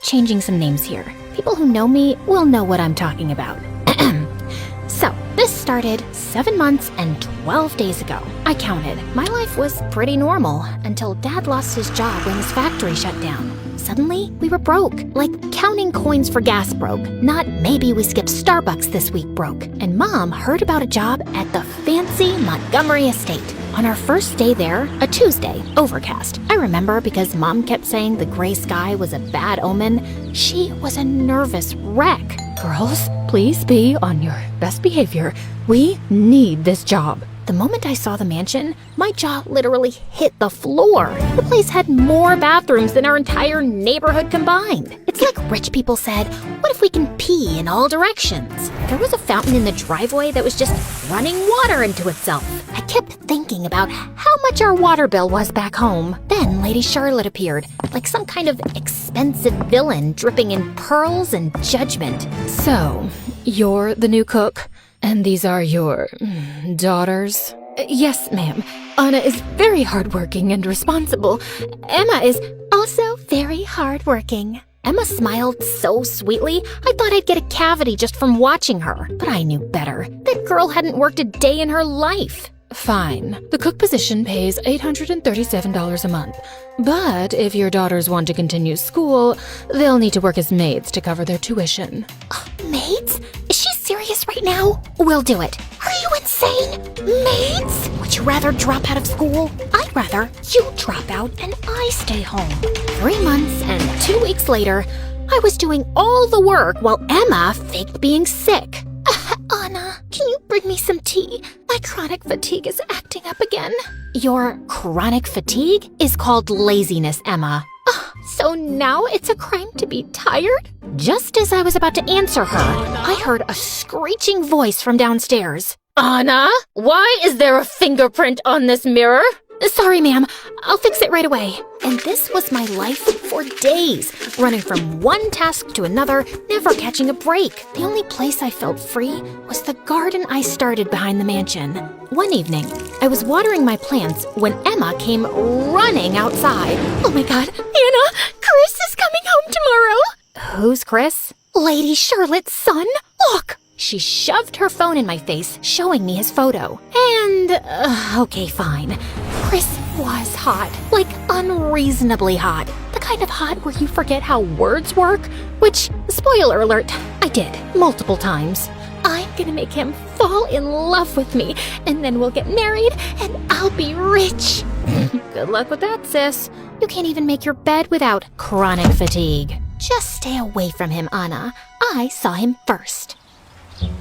changing some names here. People who know me will know what I'm talking about. So, this started 7 months and 12 days ago. I counted. My life was pretty normal until Dad lost his job when his factory shut down. Suddenly, we were broke. Like counting coins for gas broke, not maybe we skipped Starbucks this week broke. And Mom heard about a job at the fancy Montgomery estate. On our first day there, a Tuesday, overcast. I remember because Mom kept saying the gray sky was a bad omen. She was a nervous wreck. Girls, please be on your best behavior. We need this job. The moment I saw the mansion, my jaw literally hit the floor. The place had more bathrooms than our entire neighborhood combined. It's like rich people said, what if we can pee in all directions? There was a fountain in the driveway that was just running water into itself. I kept thinking about how much our water bill was back home. Then Lady Charlotte appeared, like some kind of expensive villain dripping in pearls and judgment. So, you're the new cook? And these are your daughters? Yes, ma'am. Anna is very hardworking and responsible. Emma is also very hardworking. Emma smiled so sweetly, I thought I'd get a cavity just from watching her. But I knew better. That girl hadn't worked a day in her life. Fine. The cook position pays $837 a month. But if your daughters want to continue school, they'll need to work as maids to cover their tuition. Maids? Is she serious right now? We'll do it. Are you insane? Maids? Would you rather drop out of school? I'd rather you drop out and I stay home. 3 months and 2 weeks later, I was doing all the work while Emma faked being sick. Anna, can you bring me some tea? My chronic fatigue is acting up again. Your chronic fatigue is called laziness, Emma. So now it's a crime to be tired? Just as I was about to answer her, I heard a screeching voice from downstairs. Anna, why is there a fingerprint on this mirror? Sorry, ma'am. I'll fix it right away. And this was my life for days, running from one task to another, never catching a break. The only place I felt free was the garden I started behind the mansion. One evening, I was watering my plants when Emma came running outside. Oh my God, Anna, Chris is coming home tomorrow. Who's Chris? Lady Charlotte's son. Look! She shoved her phone in my face, showing me his photo. And, okay, fine. Chris was hot, like unreasonably hot. The kind of hot where you forget how words work, which, spoiler alert, I did multiple times. I'm gonna make him fall in love with me, and then we'll get married, and I'll be rich. Good luck with that, sis. You can't even make your bed without chronic fatigue. Just stay away from him, Anna. I saw him first.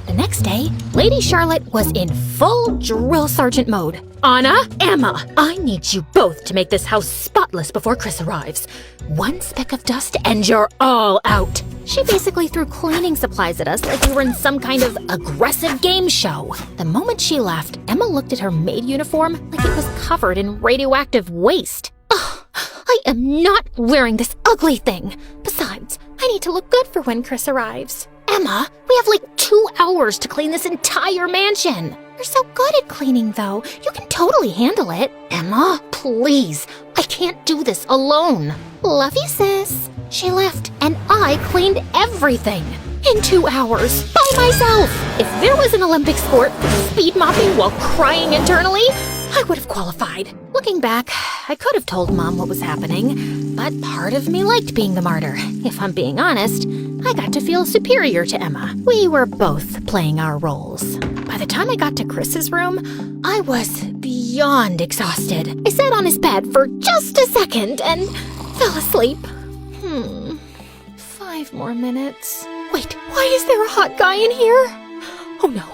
The next day, Lady Charlotte was in full drill sergeant mode. Anna, Emma, I need you both to make this house spotless before Chris arrives. One speck of dust and you're all out. She basically threw cleaning supplies at us like we were in some kind of aggressive game show. The moment she left, Emma looked at her maid uniform like it was covered in radioactive waste. Ugh, I am not wearing this ugly thing. Besides, I need to look good for when Chris arrives. Emma, we have like 2 hours to clean this entire mansion. You're so good at cleaning, though. You can totally handle it. Emma, please. I can't do this alone. Love you, sis. She left, and I cleaned everything in 2 hours by myself. If there was an Olympic sport for speed mopping while crying internally, I would have qualified. Looking back, I could have told Mom what was happening, but part of me liked being the martyr. If I'm being honest, I got to feel superior to Emma. We were both playing our roles. By the time I got to Chris's room, I was beyond exhausted. I sat on his bed for just a second and fell asleep. 5 more minutes. Wait, why is there a hot guy in here? Oh no.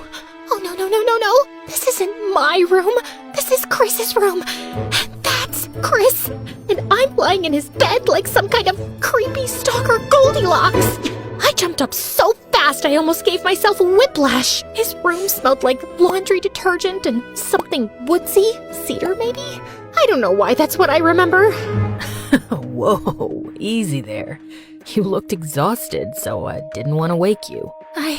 Oh no, no, no, no, no. This isn't my room. This is Chris's room. And that's Chris. And I'm lying in his bed like some kind of creepy stalker Goldilocks. I jumped up so fast I almost gave myself whiplash. His room smelled like laundry detergent and something woodsy. Cedar, maybe? I don't know why that's what I remember. Whoa, easy there. You looked exhausted, so I didn't want to wake you. I'm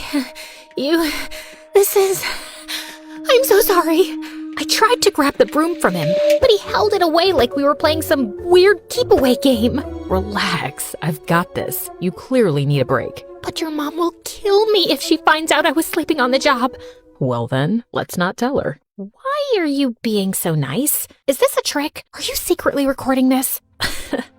so sorry. I tried to grab the broom from him, but he held it away like we were playing some weird keep-away game. Relax, I've got this. You clearly need a break. But your mom will kill me if she finds out I was sleeping on the job. Well then, let's not tell her. Why are you being so nice? Is this a trick? Are you secretly recording this?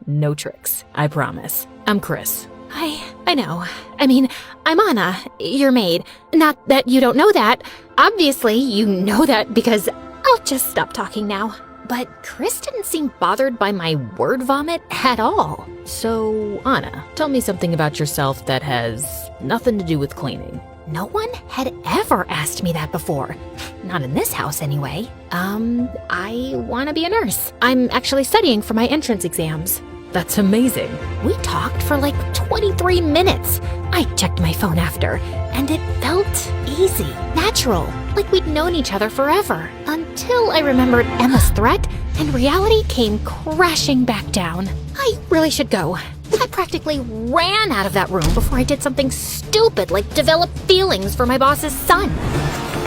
No tricks, I promise. I'm Chris. I know. I mean, I'm Anna, your maid. Not that you don't know that. Obviously, you know that because I'll just stop talking now. But Chris didn't seem bothered by my word vomit at all. So, Anna, tell me something about yourself that has nothing to do with cleaning. No one had ever asked me that before. Not in this house, anyway. I want to be a nurse. I'm actually studying for my entrance exams. That's amazing. We talked for like 23 minutes. I checked my phone after, and it felt easy, natural, like we'd known each other forever. Until I remembered Emma's threat, and reality came crashing back down. I really should go. I practically ran out of that room before I did something stupid like develop feelings for my boss's son.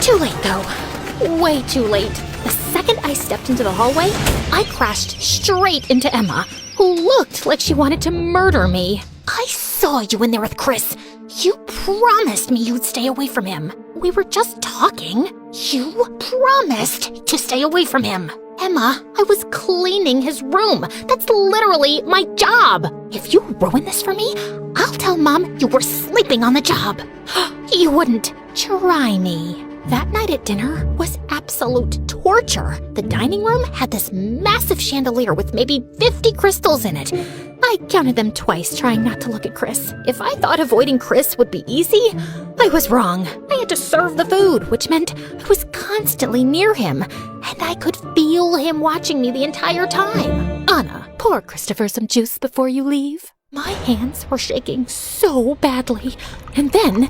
Too late, though. Way too late. The second I stepped into the hallway, I crashed straight into Emma, who looked like she wanted to murder me. I saw you in there with Chris. You promised me you'd stay away from him. We were just talking. You promised to stay away from him. Emma, I was cleaning his room. That's literally my job. If you ruin this for me, I'll tell Mom you were sleeping on the job. You wouldn't. Try me. That night at dinner was absolute torture. The dining room had this massive chandelier with maybe 50 crystals in it. I counted them twice, trying not to look at Chris. If I thought avoiding Chris would be easy, I was wrong. I had to serve the food, which meant I was constantly near him, and I could feel him watching me the entire time. Anna, pour Christopher some juice before you leave. My hands were shaking so badly, and then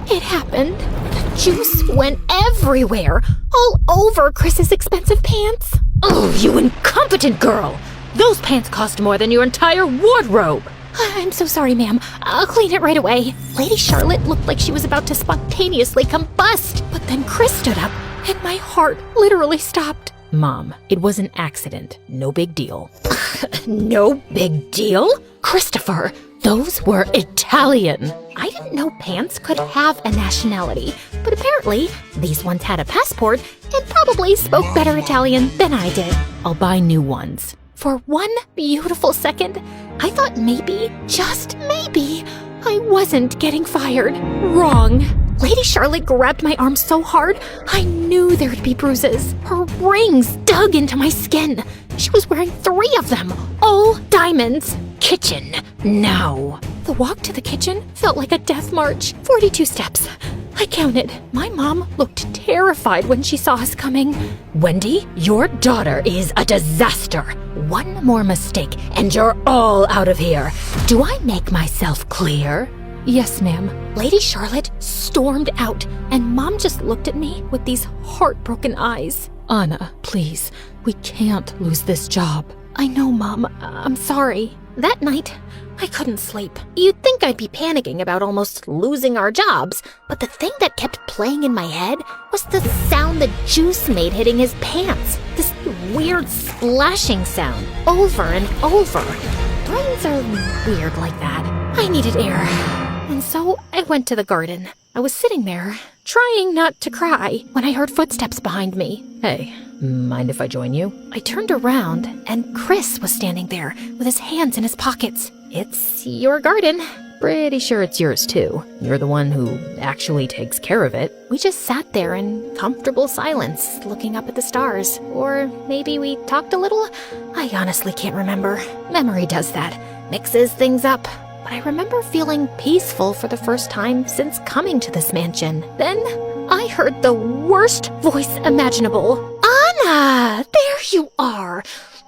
it happened. The juice went everywhere, all over Chris's expensive pants. Oh, you incompetent girl! Those pants cost more than your entire wardrobe! I'm so sorry, ma'am. I'll clean it right away. Lady Charlotte looked like she was about to spontaneously combust, but then Chris stood up, and my heart literally stopped. Mom, it was an accident. No big deal. No big deal? Christopher, those were Italian. I didn't know pants could have a nationality, but apparently these ones had a passport and probably spoke better Italian than I did. I'll buy new ones. For one beautiful second, I thought maybe, just maybe, I wasn't getting fired. Wrong. Lady Charlotte grabbed my arm so hard, I knew there'd be bruises. Her rings dug into my skin. She was wearing 3 of them, all diamonds. Kitchen, now. The walk to the kitchen felt like a death march. 42 steps. I counted. My mom looked terrified when she saw us coming. Wendy, your daughter is a disaster. One more mistake and you're all out of here. Do I make myself clear? Yes, ma'am. Lady Charlotte stormed out, and Mom just looked at me with these heartbroken eyes. Anna, please, we can't lose this job. I know, Mom. I'm sorry. That night, I couldn't sleep. You'd think I'd be panicking about almost losing our jobs, but the thing that kept playing in my head was the sound the juice made hitting his pants. This weird splashing sound, over and over. Brains are weird like that. I needed air. And so I went to the garden. I was sitting there, trying not to cry, when I heard footsteps behind me. Hey, mind if I join you? I turned around, and Chris was standing there with his hands in his pockets. It's your garden. Pretty sure it's yours too. You're the one who actually takes care of it. We just sat there in comfortable silence, looking up at the stars. Or maybe we talked a little? I honestly can't remember. Memory does that. Mixes things up. But I remember feeling peaceful for the first time since coming to this mansion. Then I heard the worst voice imaginable. Anna! There you are!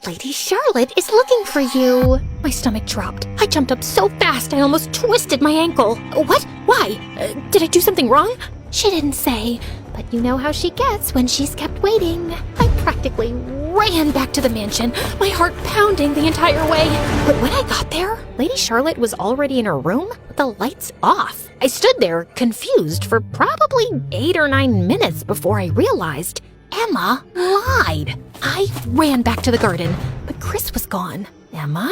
Lady Charlotte is looking for you. My stomach dropped. I jumped up so fast I almost twisted my ankle. What? Why? Did I do something wrong? She didn't say, but you know how she gets when she's kept waiting. I practically ran back to the mansion, my heart pounding the entire way. But when I got there, Lady Charlotte was already in her room with the lights off. I stood there, confused, for probably 8 or 9 minutes before I realized Emma lied. I ran back to the garden, but Chris was gone. Emma,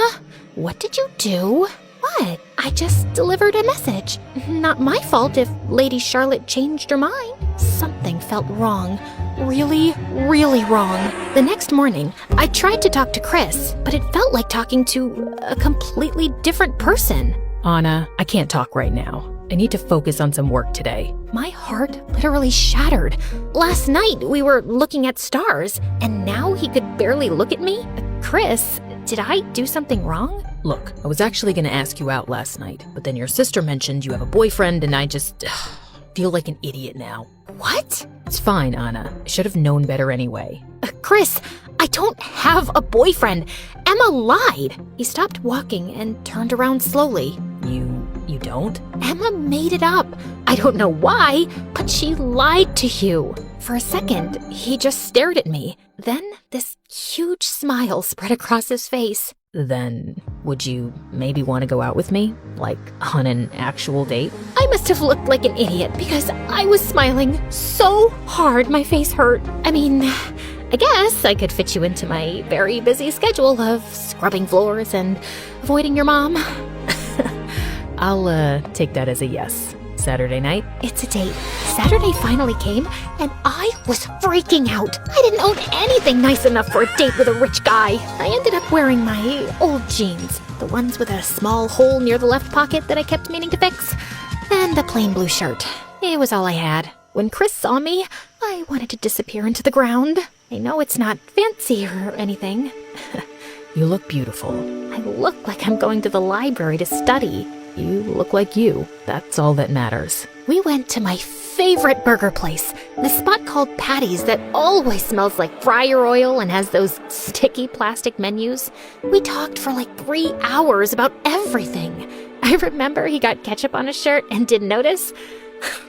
what did you do? What? I just delivered a message. Not my fault if Lady Charlotte changed her mind. Something felt wrong. Really, really wrong. The next morning, I tried to talk to Chris, but it felt like talking to a completely different person. Anna, I can't talk right now. I need to focus on some work today. My heart literally shattered. Last night, we were looking at stars, and now he could barely look at me? Chris, did I do something wrong? Look, I was actually going to ask you out last night, but then your sister mentioned you have a boyfriend, and I just feel like an idiot now. What? It's fine, Anna. I should have known better anyway. Chris, I don't have a boyfriend. Emma lied. He stopped walking and turned around slowly. You don't? Emma made it up. I don't know why, but she lied to you. For a second, he just stared at me. Then this huge smile spread across his face. Then, would you maybe want to go out with me? Like, on an actual date? I must have looked like an idiot because I was smiling so hard my face hurt. I mean, I guess I could fit you into my very busy schedule of scrubbing floors and avoiding your mom. I'll take that as a yes. Saturday night? It's a date. Saturday finally came, and I was freaking out. I didn't own anything nice enough for a date with a rich guy. I ended up wearing my old jeans, the ones with a small hole near the left pocket that I kept meaning to fix, and a plain blue shirt. It was all I had. When Chris saw me, I wanted to disappear into the ground. I know it's not fancy or anything. You look beautiful. I look like I'm going to the library to study. You look like you. That's all that matters. We went to my favorite burger place, the spot called Patty's that always smells like fryer oil and has those sticky plastic menus. We talked for like 3 hours about everything. I remember he got ketchup on his shirt and didn't notice.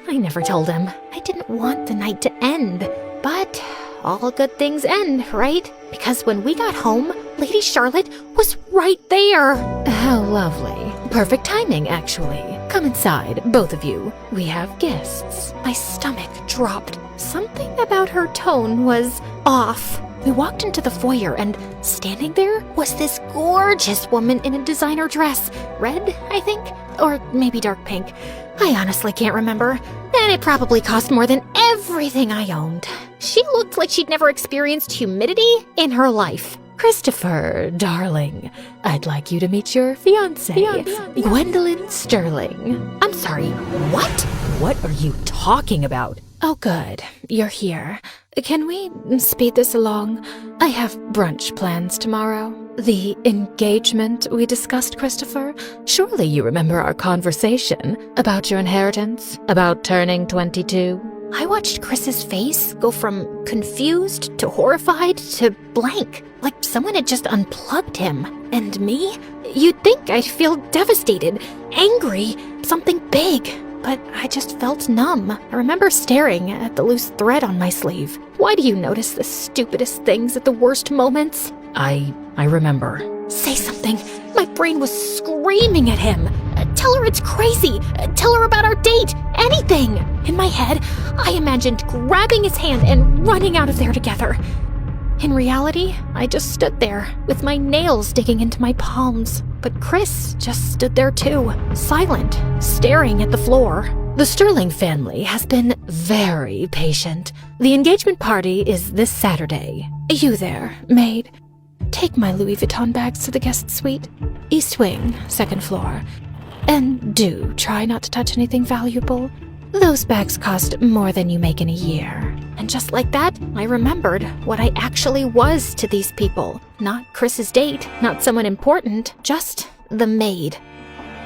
I never told him. I didn't want the night to end. But all good things end, right? Because when we got home, Lady Charlotte was right there. How lovely. Perfect timing, actually. Come inside, both of you. We have guests. My stomach dropped. Something about her tone was off. We walked into the foyer and standing there was this gorgeous woman in a designer dress. Red, I think? Or maybe dark pink. I honestly can't remember. And it probably cost more than everything I owned. She looked like she'd never experienced humidity in her life. Christopher, darling, I'd like you to meet your fiancée, Gwendolyn Sterling. I'm sorry, what? What are you talking about? Oh, good. You're here. Can we speed this along? I have brunch plans tomorrow. The engagement we discussed, Christopher? Surely you remember our conversation about your inheritance, about turning 22. I watched Chris's face go from confused to horrified to blank, like someone had just unplugged him. And me? You'd think I'd feel devastated, angry, something big. But I just felt numb. I remember staring at the loose thread on my sleeve. Why do you notice the stupidest things at the worst moments? I remember. Say something. My brain was screaming at him. Tell her it's crazy. Tell her about our date. Anything. In my head, I imagined grabbing his hand and running out of there together. In reality, I just stood there with my nails digging into my palms. But Chris just stood there too, silent, staring at the floor. The Sterling family has been very patient. The engagement party is this Saturday. You there, Maid. Take my Louis Vuitton bags to the guest suite. East wing, 2nd floor. And do try not to touch anything valuable. Those bags cost more than you make in a year. And just like that, I remembered what I actually was to these people. Not Chris's date, not someone important, just the maid.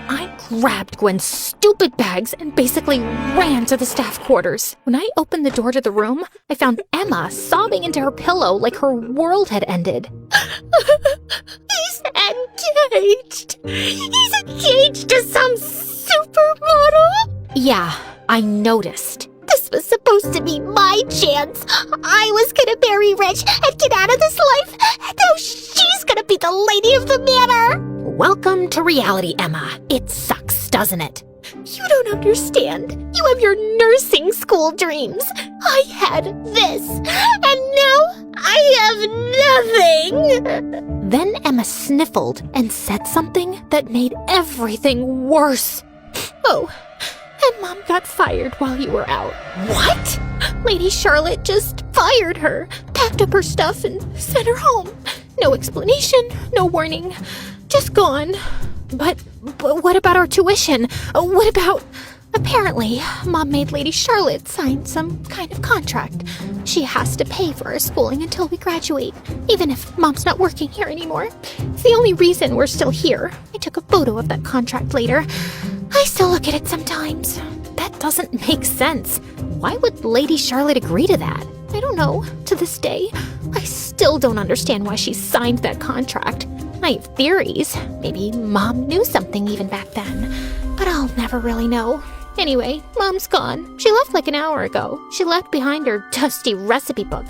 I grabbed Gwen's stupid bags and basically ran to the staff quarters. When I opened the door to the room, I found Emma sobbing into her pillow like her world had ended. He's engaged! He's engaged to some supermodel! Yeah, I noticed. This was supposed to be my chance. I was gonna marry rich and get out of this life. Now she's gonna be the lady of the manor. Welcome to reality, Emma. It sucks, doesn't it? You don't understand. You have your nursing school dreams. I had this, and now I have nothing. Then Emma sniffled and said something that made everything worse. Oh, and Mom got fired while you were out. What? Lady Charlotte just fired her, packed up her stuff, and sent her home. No explanation, no warning, just gone. But what about our tuition? What about... Apparently, Mom made Lady Charlotte sign some kind of contract. She has to pay for our schooling until we graduate, even if Mom's not working here anymore. It's the only reason we're still here. I took a photo of that contract later. I still look at it sometimes. That doesn't make sense. Why would Lady Charlotte agree to that? I don't know. To this day, I still don't understand why she signed that contract. I have theories. Maybe Mom knew something even back then, but I'll never really know. Anyway, Mom's gone. She left like an hour ago. She left behind her dusty recipe book.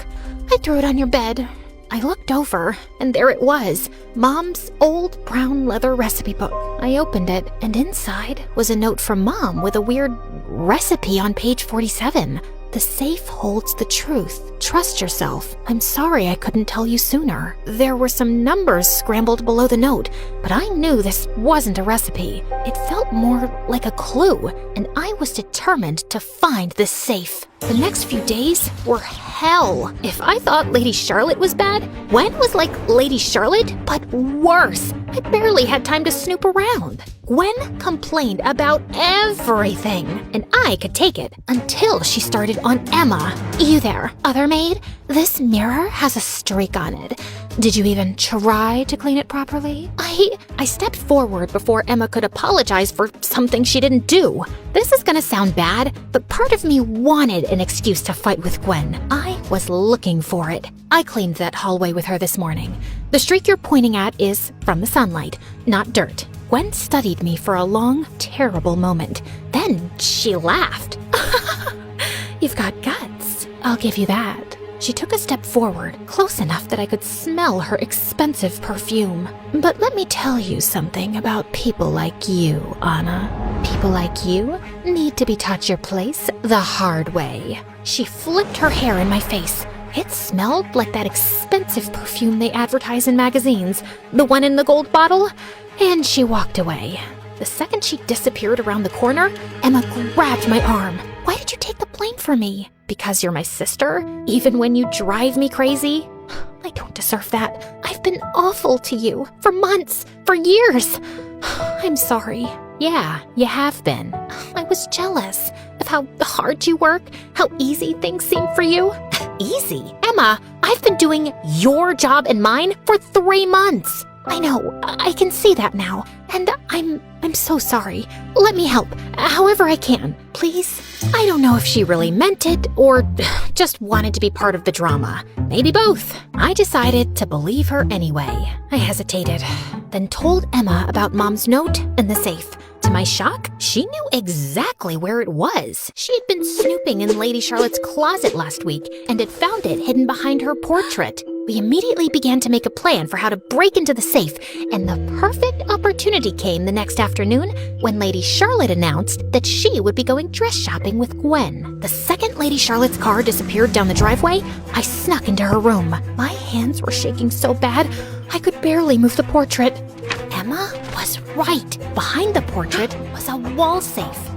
I threw it on your bed. I looked over, and there it was, Mom's old brown leather recipe book. I opened it, and inside was a note from Mom with a weird recipe on page 47. The safe holds the truth. Trust yourself. I'm sorry I couldn't tell you sooner. There were some numbers scrambled below the note, but I knew this wasn't a recipe. It felt more like a clue, and I was determined to find this safe. The next few days were hell. If I thought Lady Charlotte was bad, Gwen was like Lady Charlotte, but worse. I barely had time to snoop around. Gwen complained about everything, and I could take it until she started on Emma. You there, other maid? This mirror has a streak on it. Did you even try to clean it properly? I stepped forward before Emma could apologize for something she didn't do. This is gonna sound bad, but part of me wanted an excuse to fight with Gwen. I was looking for it. I cleaned that hallway with her this morning. The streak you're pointing at is from the sunlight, not dirt. Gwen studied me for a long, terrible moment. Then she laughed. You've got guts. I'll give you that. She took a step forward, close enough that I could smell her expensive perfume. But let me tell you something about people like you, Anna. People like you need to be taught your place the hard way. She flipped her hair in my face. It smelled like that expensive perfume they advertise in magazines, the one in the gold bottle, and she walked away. The second she disappeared around the corner, Emma grabbed my arm. Why did you take the blame for me? Because you're my sister? Even when you drive me crazy? I don't deserve that. I've been awful to you for months, for years. I'm sorry. Yeah, you have been. I was jealous of how hard you work, how easy things seem for you. Easy? Emma, I've been doing your job and mine for 3 months. I know, I can see that now, and I'm so sorry. Let me help, however I can, please. I don't know if she really meant it, or just wanted to be part of the drama. Maybe both. I decided to believe her anyway. I hesitated, then told Emma about Mom's note and the safe. To my shock, she knew exactly where it was. She had been snooping in Lady Charlotte's closet last week and had found it hidden behind her portrait. We immediately began to make a plan for how to break into the safe, and the perfect opportunity came the next afternoon when Lady Charlotte announced that she would be going dress shopping with Gwen. The second Lady Charlotte's car disappeared down the driveway, I snuck into her room. My hands were shaking so bad, I could barely move the portrait. Emma was right. Behind the portrait was a wall safe.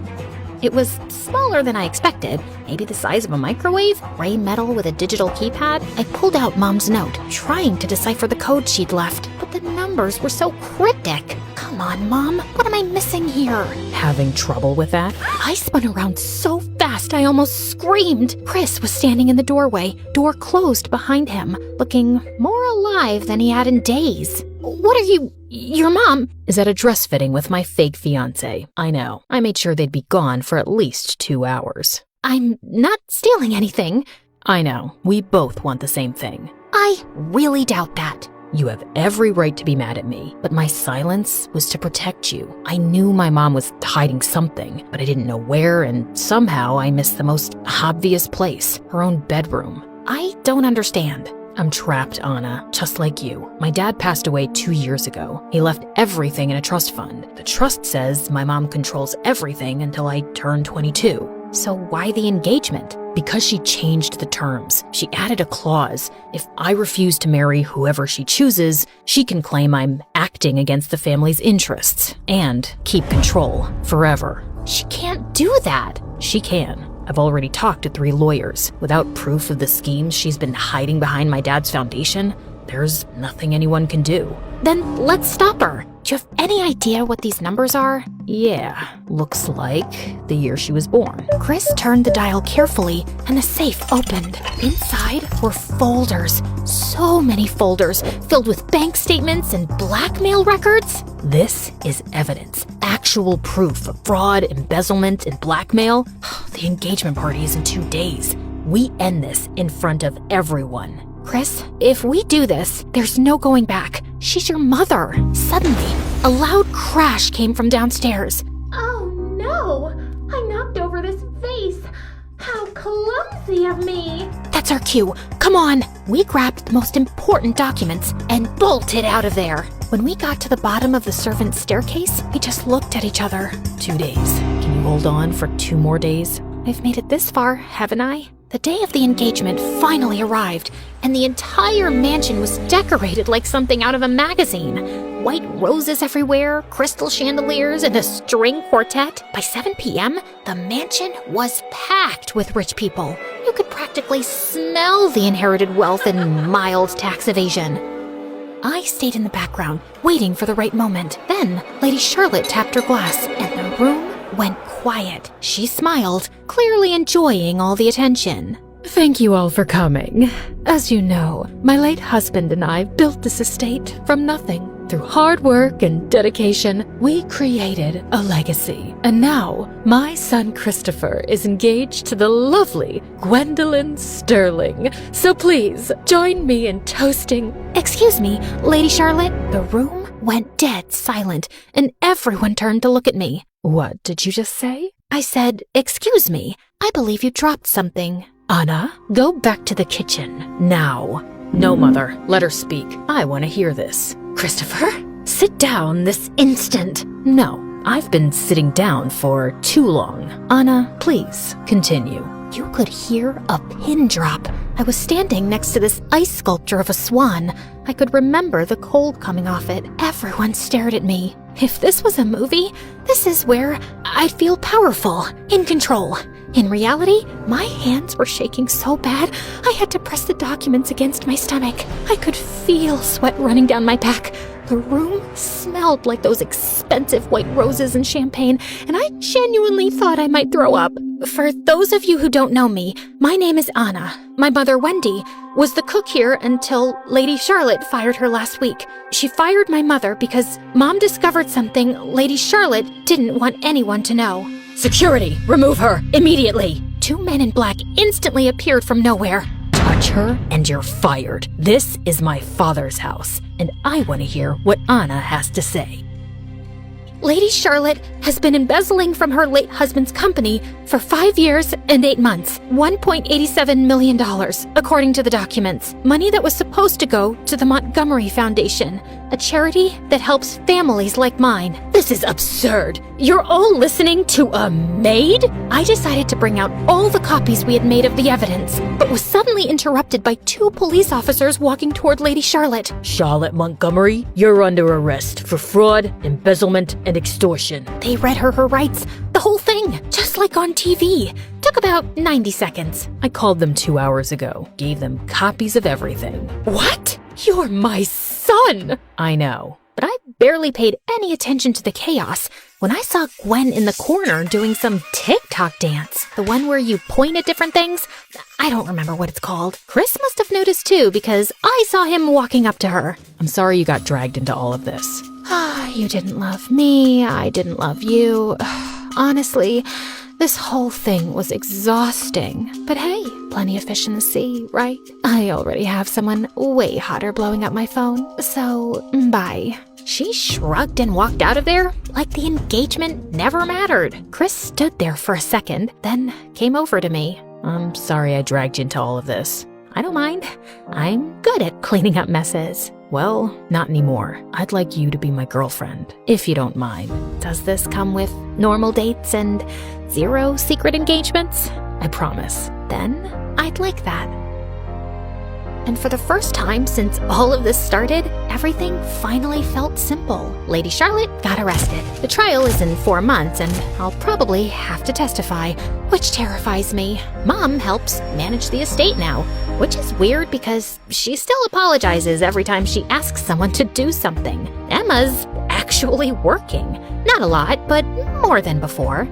It was smaller than I expected, maybe the size of a microwave, gray metal with a digital keypad. I pulled out Mom's note, trying to decipher the code she'd left, but the numbers were so cryptic. Come on, Mom, what am I missing here? Having trouble with that? I spun around so fast I almost screamed. Chris was standing in the doorway, door closed behind him, looking more alive than he had in days. What are you... Your mom is at a dress fitting with my fake fiancé. I know. I made sure they'd be gone for at least 2 hours. I'm not stealing anything. I know. We both want the same thing. I really doubt that. You have every right to be mad at me, but my silence was to protect you. I knew my mom was hiding something, but I didn't know where, and somehow I missed the most obvious place, her own bedroom. I don't understand. I'm trapped, Anna, just like you. My dad passed away 2 years ago. He left everything in a trust fund. The trust says my mom controls everything until I turn 22. So why the engagement? Because she changed the terms. She added a clause. If I refuse to marry whoever she chooses, she can claim I'm acting against the family's interests and keep control forever. She can't do that. She can. I've already talked to 3 lawyers. Without proof of the schemes she's been hiding behind my dad's foundation, there's nothing anyone can do. Then let's stop her. Do you have any idea what these numbers are? Yeah, looks like the year she was born. Chris turned the dial carefully and the safe opened. Inside were folders. So many folders filled with bank statements and blackmail records. This is evidence. Actual proof of fraud, embezzlement, and blackmail. The engagement party is in 2 days. We end this in front of everyone. Chris, if we do this, there's no going back. She's your mother. Suddenly, a loud crash came from downstairs. Oh no! I knocked over this vase. How clumsy of me! That's our cue. Come on. We grabbed the most important documents and bolted out of there. When we got to the bottom of the servants' staircase, we just looked at each other. 2 days. Can you hold on for 2 more days? I've made it this far, haven't I? The day of the engagement finally arrived, and the entire mansion was decorated like something out of a magazine. White roses everywhere, crystal chandeliers, and a string quartet. By 7 p.m., the mansion was packed with rich people. You could practically smell the inherited wealth and mild tax evasion. I stayed in the background, waiting for the right moment. Then, Lady Charlotte tapped her glass, and the room went quiet. She smiled, clearly enjoying all the attention. Thank you all for coming. As you know, my late husband and I built this estate from nothing. Through hard work and dedication, we created a legacy. And now, my son Christopher is engaged to the lovely Gwendolyn Sterling. So please, join me in toasting. Excuse me, Lady Charlotte. The room went dead silent, and everyone turned to look at me. What did you just say? I said, excuse me, I believe you dropped something. Anna, go back to the kitchen, now. No, Mother, let her speak. I want to hear this. Christopher, sit down this instant. No, I've been sitting down for too long. Anna, please, continue. You could hear a pin drop. I was standing next to this ice sculpture of a swan. I could remember the cold coming off it. Everyone stared at me. If this was a movie, this is where I'd feel powerful, in control. In reality, my hands were shaking so bad, I had to press the documents against my stomach. I could feel sweat running down my back. The room smelled like those expensive white roses and champagne, and I genuinely thought I might throw up. For those of you who don't know me, my name is Anna. My mother, Wendy, was the cook here until Lady Charlotte fired her last week. She fired my mother because Mom discovered something Lady Charlotte didn't want anyone to know. Security, remove her, immediately. 2 men in black instantly appeared from nowhere. Touch her and you're fired. This is my father's house, and I want to hear what Anna has to say. Lady Charlotte has been embezzling from her late husband's company for 5 years and 8 months. $1.87 million, according to the documents. Money that was supposed to go to the Montgomery Foundation, a charity that helps families like mine. This is absurd. You're all listening to a maid? I decided to bring out all the copies we had made of the evidence, but was suddenly interrupted by 2 police officers walking toward Lady Charlotte. Charlotte Montgomery, you're under arrest for fraud, embezzlement, and extortion. They read her rights, the whole thing, just like on TV. Took about 90 seconds. I called them 2 hours ago, gave them copies of everything. What? You're my son! I know. But I barely paid any attention to the chaos when I saw Gwen in the corner doing some TikTok dance. The one where you point at different things? I don't remember what it's called. Chris must have noticed too because I saw him walking up to her. I'm sorry you got dragged into all of this. You didn't love me, I didn't love you. Honestly, this whole thing was exhausting. But hey, plenty of fish in the sea, right? I already have someone way hotter blowing up my phone, so bye. She shrugged and walked out of there like the engagement never mattered. Chris stood there for a second, then came over to me. I'm sorry I dragged you into all of this. I don't mind. I'm good at cleaning up messes. Well, not anymore. I'd like you to be my girlfriend, if you don't mind. Does this come with normal dates and 0 secret engagements? I promise. Then I'd like that. And for the first time since all of this started, everything finally felt simple. Lady Charlotte got arrested. The trial is in 4 months, and I'll probably have to testify, which terrifies me. Mom helps manage the estate now, which is weird because she still apologizes every time she asks someone to do something. Emma's actually working. Not a lot, but more than before.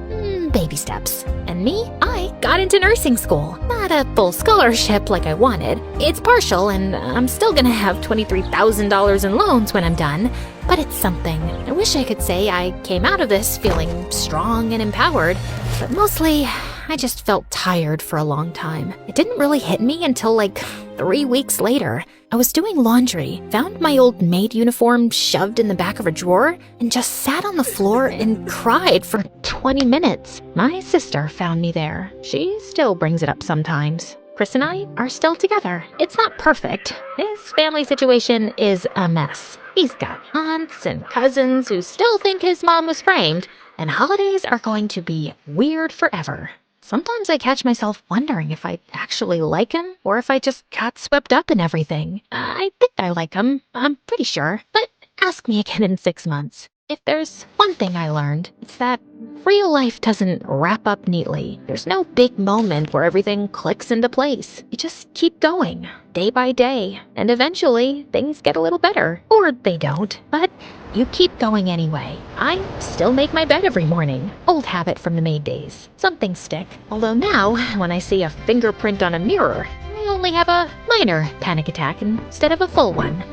Baby steps. And me, I got into nursing school. Not a full scholarship like I wanted. It's partial, and I'm still gonna have $23,000 in loans when I'm done, but it's something. I wish I could say I came out of this feeling strong and empowered, but mostly I just felt tired for a long time. It didn't really hit me until like 3 weeks later. I was doing laundry, found my old maid uniform shoved in the back of a drawer, and just sat on the floor and cried for 20 minutes. My sister found me there. She still brings it up sometimes. Chris and I are still together. It's not perfect. His family situation is a mess. He's got aunts and cousins who still think his mom was framed, and holidays are going to be weird forever. Sometimes I catch myself wondering if I actually like him or if I just got swept up in everything. I think I like him. I'm pretty sure. But ask me again in 6 months. If there's one thing I learned, it's that real life doesn't wrap up neatly. There's no big moment where everything clicks into place. You just keep going, day by day, and eventually things get a little better. Or they don't, but you keep going anyway. I still make my bed every morning. Old habit from the Maid days. Some things stick. Although now, when I see a fingerprint on a mirror, I only have a minor panic attack instead of a full one.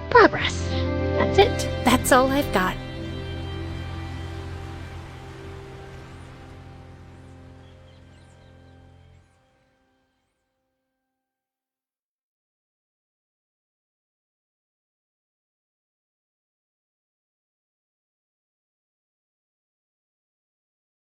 Progress. That's it. That's all I've got.